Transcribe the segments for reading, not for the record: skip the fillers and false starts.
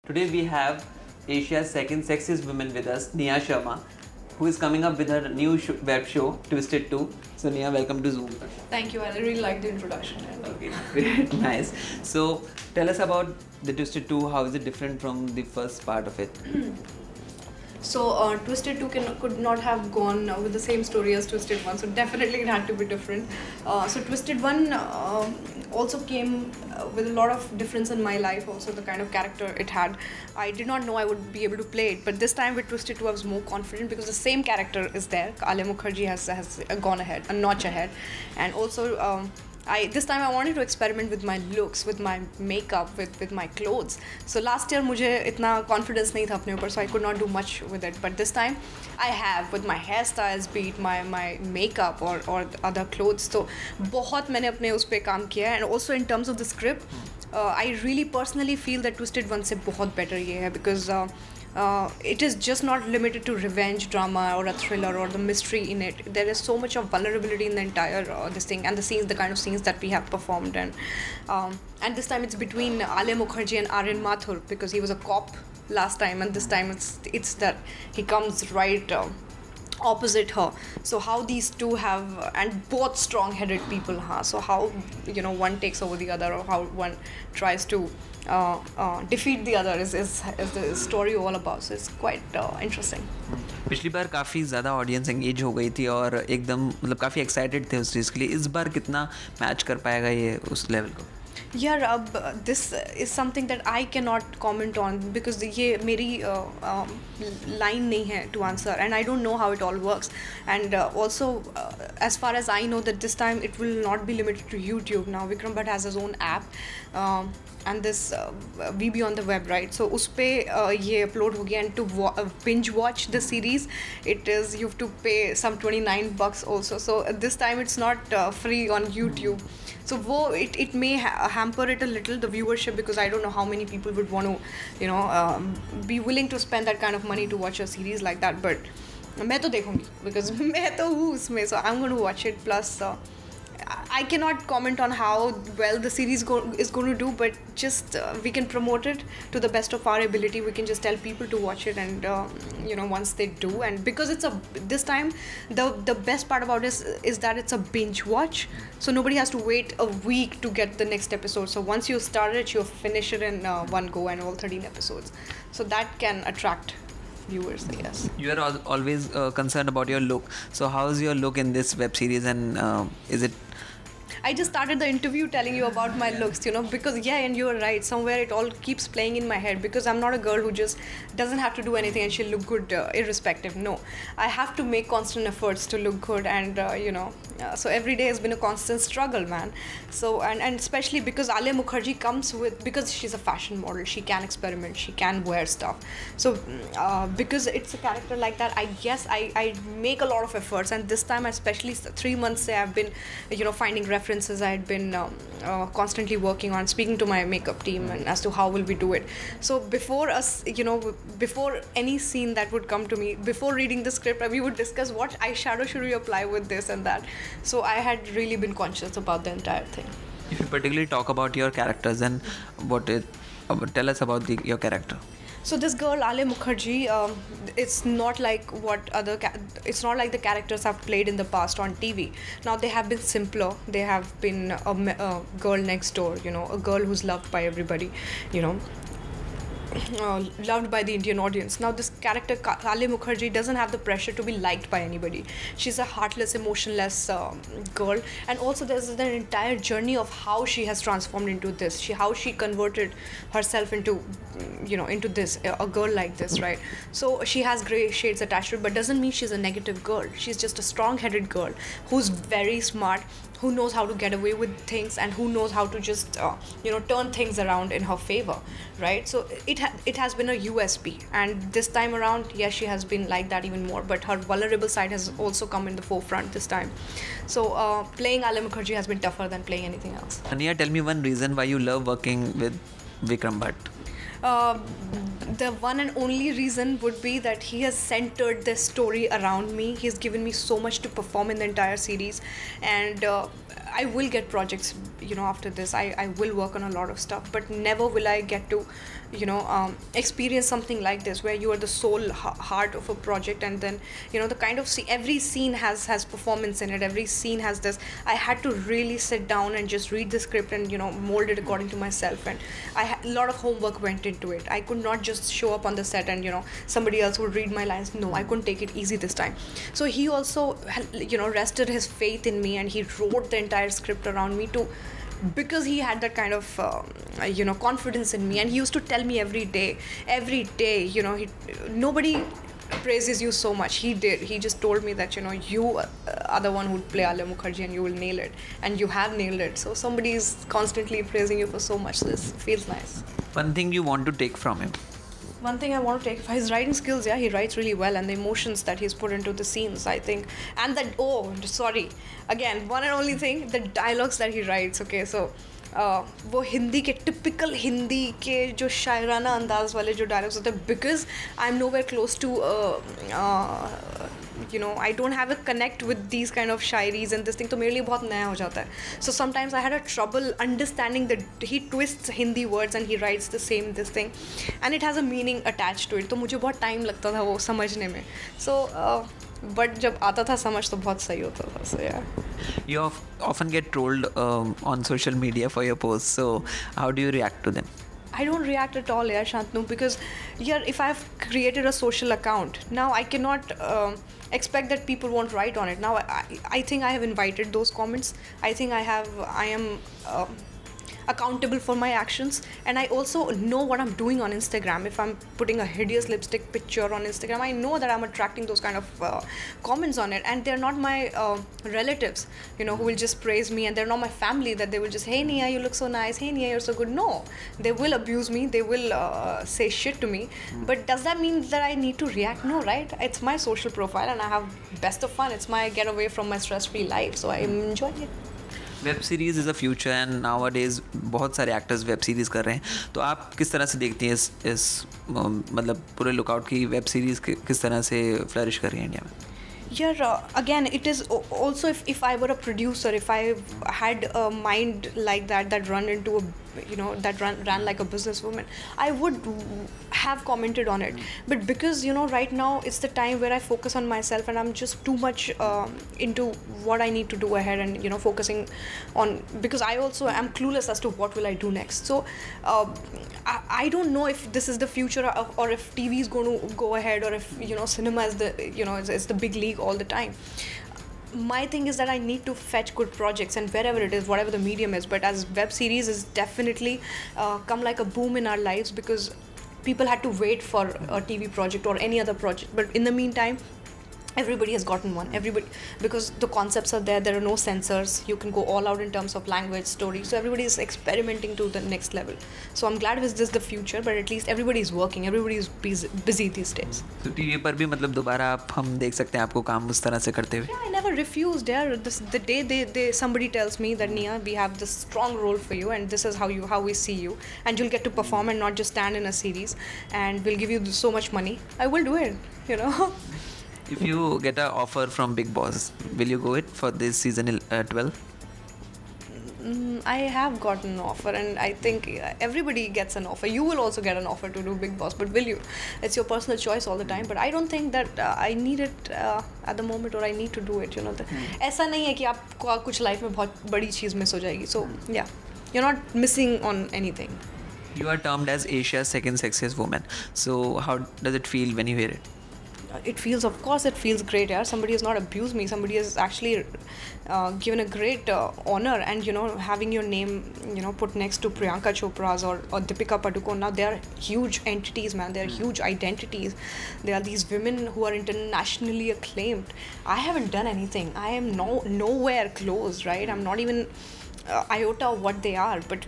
Today we have Asia's second sexiest woman with us, Nia Sharma, who is coming up with her new web show, Twisted 2. So Nia, welcome to Zoom. Thank you, I really like the introduction. Okay, great, nice. So tell us about the Twisted 2. How is it different from the first part of it? So Twisted 2 could not have gone with the same story as Twisted 1, so definitely it had to be different. So Twisted 1 also came with a lot of difference in my life, also the kind of character it had. I did not know I would be able to play it, but this time with Twisted 2 I was more confident because the same character is there. Alia Mukherjee has gone ahead, a notch ahead. And also this time I wanted to experiment with my looks, with my makeup, with my clothes. So last year मुझे इतना confidence नहीं था अपने ऊपर, so I could not do much with it. But this time I have, with my hairstyles, be it my makeup or other clothes. So बहुत मैंने अपने उस पे काम किया है. And also in terms of the script, I really personally feel that Twisted 1 से बहुत better ये है because it is just not limited to revenge drama or a thriller or the mystery in it. There is so much of vulnerability in the entire this thing, and the scenes, the kind of scenes that we have performed, and this time it's between Alia Mukherjee and Aryan Mathur because he was a cop last time, and this time it's that he comes right opposite her. So how these two have, and both strong-headed people, so how one takes over the other, or how one tries to defeat the other is the story all about. So it's quite interesting. पिछली बार काफ़ी ज़्यादा audience engage हो गई थी और एकदम मतलब काफ़ी एक्साइटेड थे उस चीज़ के लिए. इस बार कितना मैच कर पाएगा ये उस लेवल को? Yeah, this is something that I cannot comment on because ये मेरी line नहीं है to answer, and I don't know how it all works. And also, as far as I know, that this time it will not be limited to YouTube. Now Vikram Bhatt has his own app, and this VB on the web, right? So उस पे ये upload हो गया, and to binge watch the series, you have to pay some $29 also. So this time it's not free on YouTube. So it may hamper it a little, the viewership, because I don't know how many people would want to, be willing to spend that kind of money to watch a series like that. But मैं तो देखूँगी because मैं तो हूँ उसमें, so I'm going to watch it. Plus, I cannot comment on how well the series is going to do, but just we can promote it to the best of our ability. We can just tell people to watch it, and once they do, and because this time the best part about it is that it's a binge watch, so nobody has to wait a week to get the next episode. So once you start it, you finish it in one go, and all 13 episodes. So that can attract viewers, I guess. You are always concerned about your look. So how is your look in this web series, and is it? I just started the interview telling you about my looks, because and you're right, somewhere it all keeps playing in my head because I'm not a girl who just doesn't have to do anything and she'll look good irrespective. No, I have to make constant efforts to look good, and so every day has been a constant struggle, man. So and especially because Alia Mukherjee comes with, because she's a fashion model, she can experiment, she can wear stuff. So because it's a character like that, I guess I make a lot of efforts, and this time especially 3 months I've been finding references. I had been constantly working on speaking to my makeup team and as to how will we do it. So before us, before any scene that would come to me, before reading the script, we would discuss what eyeshadow should we apply with this and that. So I had really been conscious about the entire thing. If you particularly talk about your characters, then tell us about your character. So this girl, Alia Mukherjee, it's not like it's not like the characters I've played in the past on TV. Now they have been simpler. They have been a girl next door, a girl who's loved by everybody, loved by the Indian audience. Now this character, Alia Mukherjee, doesn't have the pressure to be liked by anybody. She's a heartless, emotionless girl, and also there's an entire journey of how she has transformed into this. How she converted herself into this, a girl like this, right? So she has grey shades attached to it, but doesn't mean she's a negative girl. She's just a strong-headed girl who's very smart, who knows how to get away with things, and who knows how to just turn things around in her favor, right? So it has been a USP, and this time around, yes, she has been like that even more, but her vulnerable side has also come in the forefront this time. So playing Alia Mukherjee has been tougher than playing anything else. Ania, tell me one reason why you love working with Vikram Bhatt. The one and only reason would be that he has centered this story around me. He's given me so much to perform in the entire series, and I will get projects, after this. I will work on a lot of stuff, but never will I get to, experience something like this where you are the sole heart of a project, and then, the kind of every scene has performance in it. Every scene has this. I had to really sit down and just read the script and, mold it according to myself, and a lot of homework went into it. I could not just show up on the set and, somebody else would read my lines. No, I couldn't take it easy this time. So he also, rested his faith in me, and he wrote the entire script around me because he had that kind of confidence in me, and he used to tell me every day, nobody praises you so much. He did. He just told me that, you are the one who would play Alia Mukherjee and you will nail it, and you have nailed it. So somebody is constantly praising you for so much. This feels nice. One thing you want to take from him? One thing I want to take, his writing skills. Yeah, he writes really well, and the emotions that he's put into the scenes, I think. And that, again, one and only thing, the dialogues that he writes. Okay, so वो हिंदी के typical Hindi के जो शायराना अंदाज वाले जो dialogues होते हैं, because I am nowhere close to I don't have a connect with these kind of shayaris and this thing, तो मेरे लिए बहुत नया हो जाता है. So sometimes I had a trouble understanding that he twists Hindi words and he writes the same this thing, and it has a meaning attached to it. तो मुझे बहुत टाइम लगता था वो समझने में. So बट जब आता था समझ तो बहुत सही होता था. So yeah. You often get trolled on social media for your posts. So how do you react to them? I don't react at all, Shantanu, because if I've created a social account, now I cannot expect that people won't write on it. Now I think I have invited those comments. I think I am accountable for my actions, and I also know what I'm doing on Instagram. If I'm putting a hideous lipstick picture on Instagram, I know that I'm attracting those kind of comments on it, and they're not my relatives, who will just praise me, and they're not my family that they will just, hey Nia, you look so nice, hey Nia, you're so good. No, they will abuse me, they will say shit to me, but does that mean that I need to react? No, right? It's my social profile, and I have best of fun. It's my getaway from my stress-free life, so I'm enjoying it. Web series is a future and now days बहुत सारे actors web series कर रहे हैं, तो आप किस तरह से देखती हैं इस मतलब पूरे लुकआउट की वेब सीरीज़ किस तरह से फ्लरिश कर रही है इंडिया में? Again, it is also if I were a producer, if I had a mind like that run into that ran like a businesswoman, I would have commented on it. But because right now it's the time where I focus on myself, and I'm just too much into what I need to do ahead, and focusing on, because I also am clueless as to what will I do next. So I don't know if this is the future, or if TV is going to go ahead, or if cinema is the it's the big league all the time. My thing is that I need to fetch good projects, and wherever it is, whatever the medium is. But as web series is definitely come like a boom in our lives, because people had to wait for a TV project or any other project. But in the meantime, everybody has gotten one. Everybody, because the concepts are there are no censors, you can go all out in terms of language, story, so everybody is experimenting to the next level. So I'm glad this is the future, but at least everybody is working, everybody is busy these days. So TV पर भी मतलब दोबारा हम देख सकते हैं आपको काम उस तरह से करते हुए? Yeah, I never refused. The day they somebody tells me that Nia, we have this strong role for you, and this is how we see you, and you'll get to perform and not just stand in a series, and we'll give you so much money, I will do it. If you get an offer from Bigg Boss, will you go it for this season 12? I have gotten an offer, and I think everybody gets an offer. You will also get an offer to do Bigg Boss, but will you? It's your personal choice all the time. But I don't think that I need it at the moment, or I need to do it. ऐसा नहीं है कि आपको कुछ life में बहुत बड़ी चीज़ miss हो जाएगी. So yeah, you're not missing on anything. You are termed as Asia's second sexiest woman. So how does it feel when you hear it? Of course it feels great. Somebody has not abused me, somebody has actually given a great honor, and having your name put next to Priyanka Chopra's or Deepika Padukone. Now they are huge entities, man. They are huge identities. They are these women who are internationally acclaimed. I haven't done anything. I am nowhere close, right? I'm not even iota of what they are, but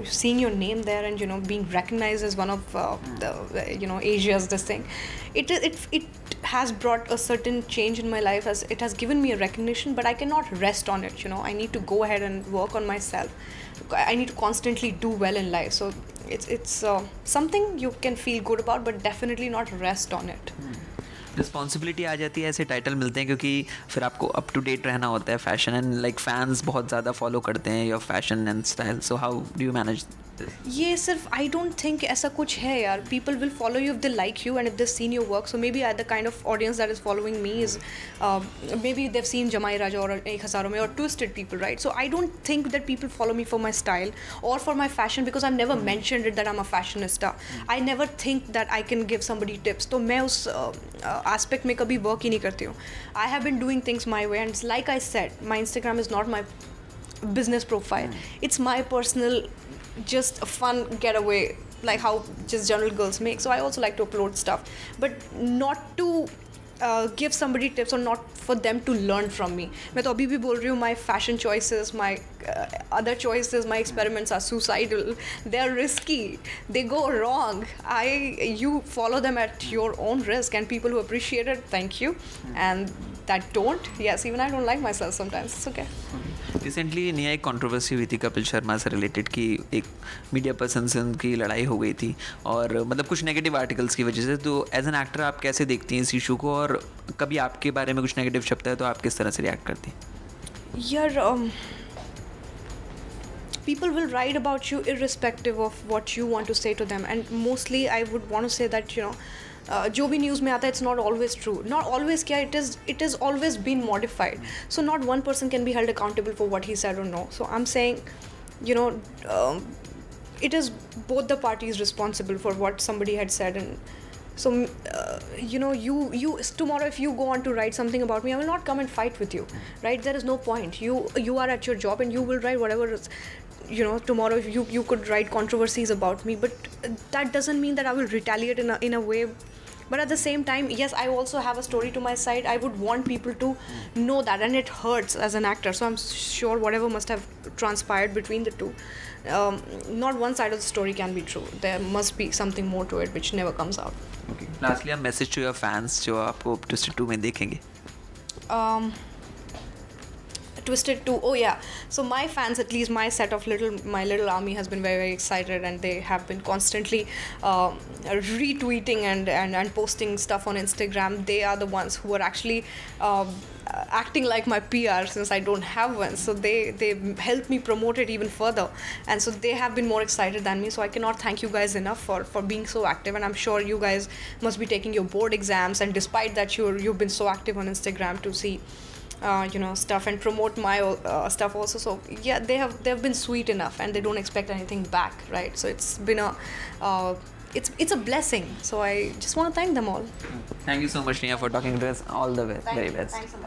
seeing your name there, and being recognized as one of the Asia's this thing, it has brought a certain change in my life, as it has given me a recognition. But I cannot rest on it. I need to go ahead and work on myself. I need to constantly do well in life. So it's something you can feel good about, but definitely not rest on it. Responsibility आ जाती है, ऐसे title मिलते हैं क्योंकि फिर आपको up to date रहना होता है फैशन एंड लाइक फैंस बहुत ज़्यादा फॉलो करते हैं your fashion and style, so how do you manage? ये सिर्फ आई डोंट थिंक ऐसा कुछ है यार. People will follow you if they like you and if they seen your work. So may be the kind of audience that is following me is may be they've seen जमाई राजा और एक हज़ारों में और twisted people, right? So I don't think that people follow me for my style or for my fashion because I've never mentioned it that I'm a fashionista. I never think that I can give somebody tips. तो मैं उस aspect में कभी work ही नहीं करती हूँ. I have been doing things my way and like I said, my Instagram is not my business profile. It's my personal, just a fun getaway, like how just general girls make. So I also like to upload stuff, but not to give somebody tips or not for them to learn from me. मैं तो अभी भी बोल रही हूँ, my fashion choices, my other choices, my experiments are suicidal. They are risky. They go wrong. You follow them at your own risk, and people who appreciate it, thank you, and that don't, yes, even I don't like myself sometimes. It's okay. Recently निया एक controversy हुई थी कपिल शर्मा से related कि एक media person से उनकी लड़ाई हो गई थी और मतलब कुछ नेगेटिव आर्टिकल्स की वजह से. तो एज एन एक्टर आप कैसे देखती हैं इस इशू को, और कभी आपके बारे में कुछ नेगेटिव छपता है तो आप किस तरह से रिएक्ट करती हैं? यार people will write about you irrespective of what you want to say to them, and mostly I would want to say that जो भी न्यूज़ में आता है, it's not always true. Not always क्या, it is always been modified. So not one person can be held accountable for what he said or no. So I'm saying, it is both the parties responsible for what somebody had said, and so you tomorrow if you go on to write something about me, I will not come and fight with you, right? There is no point. You are at your job and you will write whatever is, tomorrow you could write controversies about me, but that doesn't mean that I will retaliate in a way. But at the same time, yes, I also have a story to my side. I would want people to know that, and it hurts as an actor. So I'm sure whatever must have transpired between the two, not one side of the story can be true. There must be something more to it which never comes out. Okay. Lastly, a message to your fans जो आपको Twisted 2 में देखेंगे. Twisted 2, oh yeah, so my fans, at least my set of my little army has been very, very excited, and they have been constantly retweeting and posting stuff on Instagram. They are the ones who are actually acting like my PR since I don't have one, so they help me promote it even further, and so they have been more excited than me. So I cannot thank you guys enough for being so active, and I'm sure you guys must be taking your board exams, and despite that you've been so active on Instagram to see stuff and promote my stuff also. So yeah, they've been sweet enough, and they don't expect anything back, right? So it's been it's a blessing. So I just want to thank them all. Thank you so much, Nia, for talking to us. All the very best. Thanks a lot.